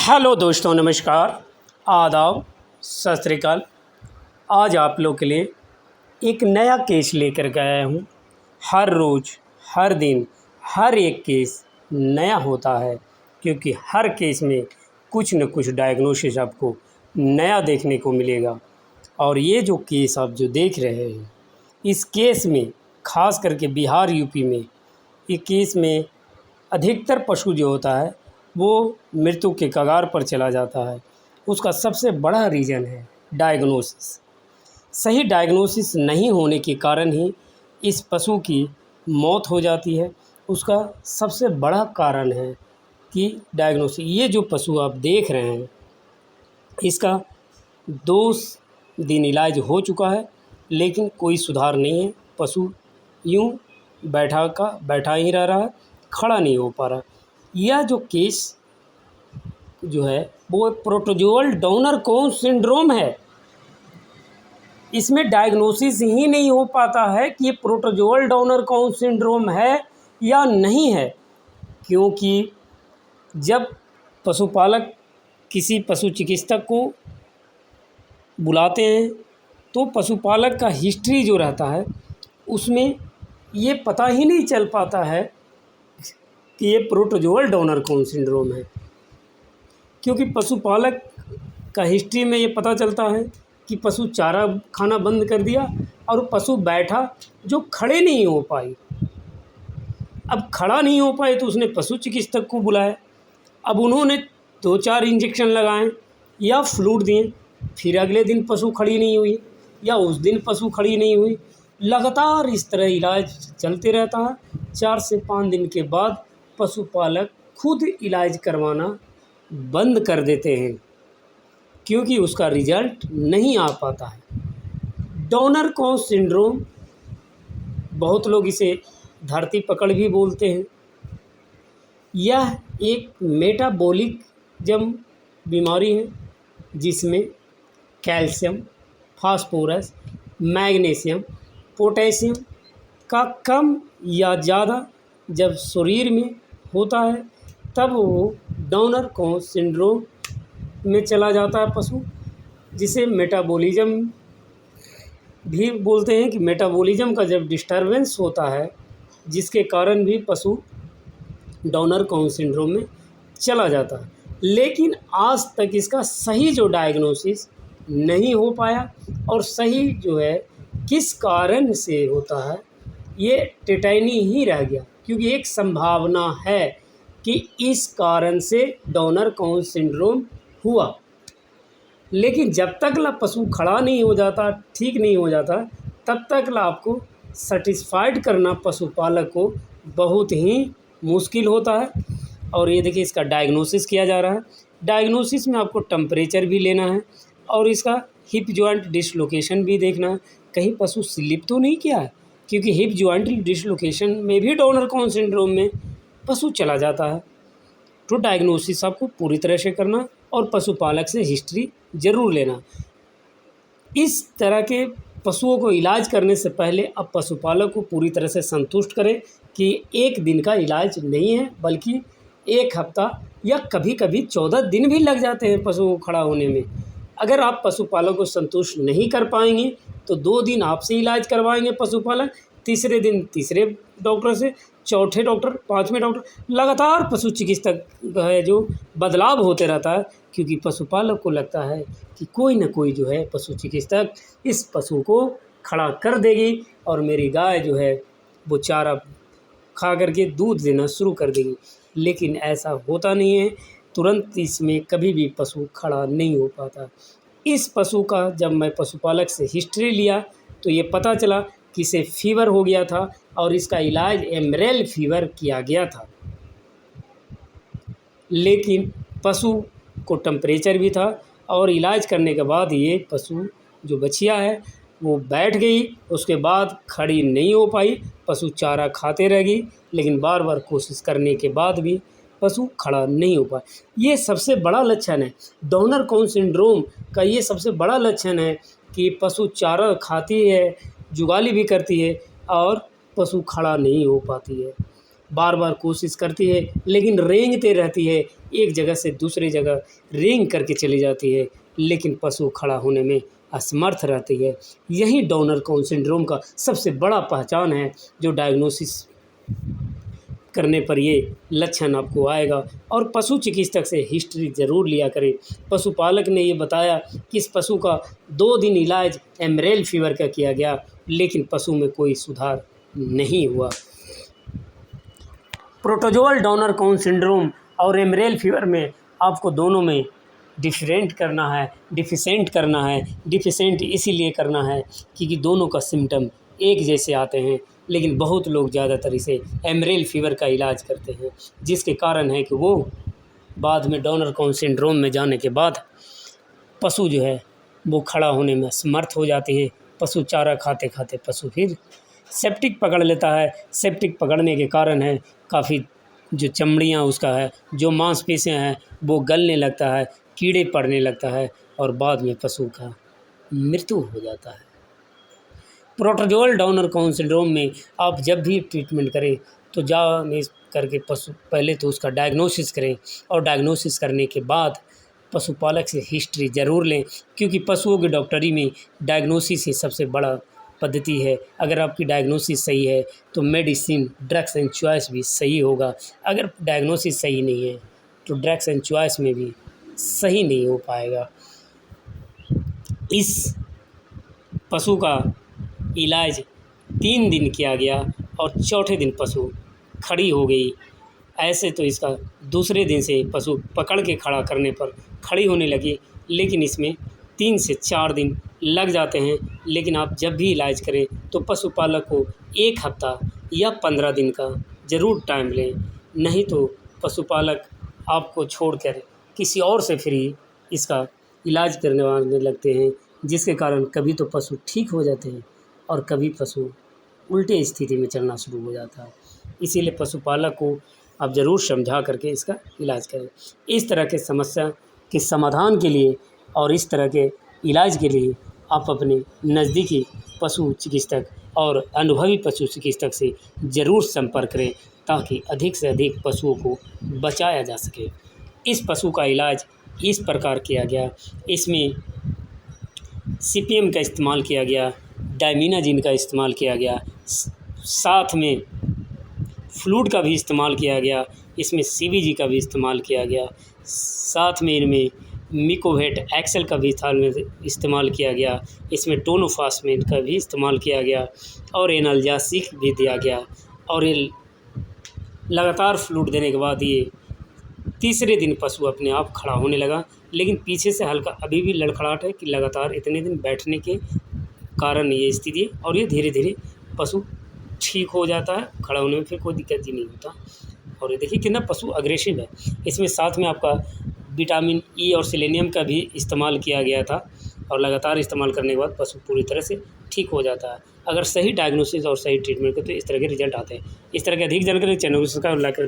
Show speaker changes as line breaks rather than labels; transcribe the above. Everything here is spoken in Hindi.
हेलो दोस्तों, नमस्कार, आदाब, सत श्री अकाल। आज आप लोग के लिए एक नया केस लेकर के आया हूँ। हर रोज़, हर दिन, हर एक केस नया होता है, क्योंकि हर केस में कुछ न कुछ डायग्नोसिस आपको नया देखने को मिलेगा। और ये जो केस आप जो देख रहे हैं, इस केस में ख़ास करके बिहार यूपी में ये केस में अधिकतर पशु जो होता है वो मृत्यु के कगार पर चला जाता है। उसका सबसे बड़ा रीज़न है डायग्नोसिस। सही डायग्नोसिस नहीं होने के कारण ही इस पशु की मौत हो जाती है। उसका सबसे बड़ा कारण है कि डायग्नोसिस। ये जो पशु आप देख रहे हैं, इसका 2 दिन इलाज हो चुका है, लेकिन कोई सुधार नहीं है। पशु यूँ बैठा ही रह रहा है, खड़ा नहीं हो पा रहा। यह जो केस जो है वो प्रोटोजोअल डाउनर कौन सिंड्रोम है। इसमें डायग्नोसिस ही नहीं हो पाता है कि ये प्रोटोजोअल डाउनर कौन सिंड्रोम है या नहीं है, क्योंकि जब पशुपालक किसी पशु चिकित्सक को बुलाते हैं तो पशुपालक का हिस्ट्री जो रहता है उसमें ये पता ही नहीं चल पाता है कि ये प्रोटोजोअल डाउनर कौन सिंड्रोम है। क्योंकि पशुपालक का हिस्ट्री में ये पता चलता है कि पशु चारा खाना बंद कर दिया और पशु बैठा जो खड़े नहीं हो पाई। अब खड़ा नहीं हो पाए तो उसने पशु चिकित्सक को बुलाया। अब उन्होंने 2-4 इंजेक्शन लगाए या फ्लूइड दिए, फिर अगले दिन पशु खड़ी नहीं हुई या उस दिन पशु खड़ी नहीं हुई। लगातार इस तरह इलाज चलते रहता है। 4 से 5 दिन के बाद पशुपालक खुद इलाज करवाना बंद कर देते हैं, क्योंकि उसका रिजल्ट नहीं आ पाता है। डाउनर कौन सिंड्रोम, बहुत लोग इसे धरती पकड़ भी बोलते हैं। यह एक मेटाबॉलिक जम बीमारी है जिसमें कैल्शियम, फास्फोरस, मैग्नीशियम, पोटेशियम का कम या ज़्यादा जब शरीर में होता है तब वो डाउनर कौन सिंड्रोम में चला जाता है पशु, जिसे मेटाबॉलिज्म भी बोलते हैं। कि मेटाबॉलिज्म का जब डिस्टर्बेंस होता है जिसके कारण भी पशु डाउनर कौन सिंड्रोम में चला जाता है। लेकिन आज तक इसका सही जो डायग्नोसिस नहीं हो पाया, और सही जो है किस कारण से होता है ये टिटैनी ही रह गया। क्योंकि एक संभावना है कि इस कारण से डाउनर कौन सिंड्रोम हुआ, लेकिन जब तक ला पशु खड़ा नहीं हो जाता, ठीक नहीं हो जाता, तब तक ला आपको सेटिस्फाइड करना पशुपालक को बहुत ही मुश्किल होता है। और ये देखिए, इसका डायग्नोसिस किया जा रहा है। डायग्नोसिस में आपको टेम्परेचर भी लेना है और इसका हिप जॉइंट डिसलोकेशन भी देखना है, कहीं पशु स्लिप तो नहीं किया है। क्योंकि हिप जॉइंट डिसलोकेशन में भी डाउनर कौन सिंड्रोम में पशु चला जाता है। तो डायग्नोसिस आपको पूरी तरह से करना और पशुपालक से हिस्ट्री ज़रूर लेना। इस तरह के पशुओं को इलाज करने से पहले आप पशुपालक को पूरी तरह से संतुष्ट करें कि 1 दिन का इलाज नहीं है, बल्कि 1 हफ्ता या कभी कभी 14 दिन भी लग जाते हैं पशु को खड़ा होने में। अगर आप पशुपालक को संतुष्ट नहीं कर पाएंगे तो 2 दिन आपसे इलाज करवाएंगे पशुपालक, तीसरे दिन तीसरे डॉक्टर से, चौथे डॉक्टर, 5वें डॉक्टर, लगातार पशु चिकित्सक है जो बदलाव होते रहता है। क्योंकि पशुपालक को लगता है कि कोई न कोई जो है पशु चिकित्सक इस पशु को खड़ा कर देगी और मेरी गाय जो है वो चारा खा करके दूध देना शुरू कर देगी। लेकिन ऐसा होता नहीं है, तुरंत इसमें कभी भी पशु खड़ा नहीं हो पाता। इस पशु का जब मैं पशुपालक से हिस्ट्री लिया तो ये पता चला कि इसे फीवर हो गया था और इसका इलाज एमरेल फीवर किया गया था। लेकिन पशु को टेम्परेचर भी था और इलाज करने के बाद ये पशु जो बछिया है वो बैठ गई, उसके बाद खड़ी नहीं हो पाई। पशु चारा खाते रह गई, लेकिन बार बार कोशिश करने के बाद भी पशु खड़ा नहीं हो पाया। ये सबसे बड़ा लक्षण है डाउनर कौन सिंड्रोम का। ये सबसे बड़ा लक्षण है कि पशु चारा खाती है, जुगाली भी करती है और पशु खड़ा नहीं हो पाती है। बार बार कोशिश करती है लेकिन रेंगते रहती है, एक जगह से दूसरी जगह रेंग करके चली जाती है, लेकिन पशु खड़ा होने में असमर्थ रहती है। यही डाउनर काउन सिंड्रोम का सबसे बड़ा पहचान है, जो डायग्नोसिस करने पर ये लक्षण आपको आएगा। और पशु चिकित्सक से हिस्ट्री ज़रूर लिया करें। पशुपालक ने ये बताया कि इस पशु का 2 दिन इलाज एमरेल फीवर का किया गया, लेकिन पशु में कोई सुधार नहीं हुआ। प्रोटोजोअल डाउनर काउन सिंड्रोम और एमरेल फीवर में आपको दोनों में डिफरेंट करना है, डिफिशेंट करना है। डिफिशेंट इसीलिए करना है क्योंकि दोनों का सिम्टम एक जैसे आते हैं, लेकिन बहुत लोग ज़्यादातर इसे एमरेल फीवर का इलाज करते हैं, जिसके कारण है कि वो बाद में डाउनर काउन सिंड्रोम में जाने के बाद पशु जो है वो खड़ा होने में असमर्थ हो जाती है। पशु चारा खाते खाते पशु फिर सेप्टिक पकड़ लेता है। सेप्टिक पकड़ने के कारण है काफ़ी जो चमड़ियाँ उसका है, जो मांसपेशियाँ हैं वो गलने लगता है, कीड़े पड़ने लगता है और बाद में पशु का मृत्यु हो जाता है। प्रोटोजोअल डाउनर काउन सिंड्रोम में आप जब भी ट्रीटमेंट करें तो जाने करके पशु पहले तो उसका डायग्नोसिस करें, और डायग्नोसिस करने के बाद पशुपालक से हिस्ट्री ज़रूर लें, क्योंकि पशुओं की डॉक्टरी में डायग्नोसिस ही सबसे बड़ा पद्धति है। अगर आपकी डायग्नोसिस सही है तो मेडिसिन, ड्रग्स एंड चॉइस भी सही होगा। अगर डायग्नोसिस सही नहीं है तो ड्रग्स एंड चॉइस में भी सही नहीं हो पाएगा। इस पशु का इलाज 3 दिन किया गया और चौथे दिन पशु खड़ी हो गई। ऐसे तो इसका दूसरे दिन से पशु पकड़ के खड़ा करने पर खड़ी होने लगी, लेकिन इसमें 3 से 4 दिन लग जाते हैं। लेकिन आप जब भी इलाज करें तो पशुपालक को 1 हफ्ता या 15 दिन का ज़रूर टाइम लें, नहीं तो पशुपालक आपको छोड़कर किसी और से फ्री इसका इलाज करने लगते हैं, जिसके कारण कभी तो पशु ठीक हो जाते हैं और कभी पशु उल्टे स्थिति में चलना शुरू हो जाता है। इसीलिए पशुपालक को आप ज़रूर समझा करके इसका इलाज करें। इस तरह के समस्या के समाधान के लिए और इस तरह के इलाज के लिए आप अपने नज़दीकी पशु चिकित्सक और अनुभवी पशु चिकित्सक से ज़रूर संपर्क करें, ताकि अधिक से अधिक पशुओं को बचाया जा सके। इस पशु का इलाज इस प्रकार किया गया, इसमें सीपीएम का इस्तेमाल किया गया, डायमीनाजिन का इस्तेमाल किया गया, साथ में फ्लूड का भी इस्तेमाल किया गया, इसमें सीबीजी का भी इस्तेमाल किया गया, साथ में इनमें मिकोवेट एक्सेल का भी इस्तेमाल किया गया, इसमें टोनोफास्मेट का भी इस्तेमाल किया गया और एनाल्जेसिक भी दिया गया। और ये लगातार फ्लूड देने के बाद ये तीसरे दिन पशु अपने आप खड़ा होने लगा, लेकिन पीछे से हल्का अभी भी लड़खड़ाहट है कि लगातार इतने दिन बैठने के कारण ये स्थिति है, और ये धीरे धीरे पशु ठीक हो जाता है, खड़ा होने में फिर कोई दिक्कत ही नहीं होता। और ये देखिए कितना पशु अग्रेसिव है। इसमें साथ में आपका विटामिन ई और सेलेनियम का भी इस्तेमाल किया गया था, और लगातार इस्तेमाल करने के बाद पशु पूरी तरह से ठीक हो जाता है। अगर सही डायग्नोसिस और सही ट्रीटमेंट करें तो इस तरह के रिजल्ट आते हैं। इस तरह की अधिक जानकारी चैनल को सब्सक्राइब लाइक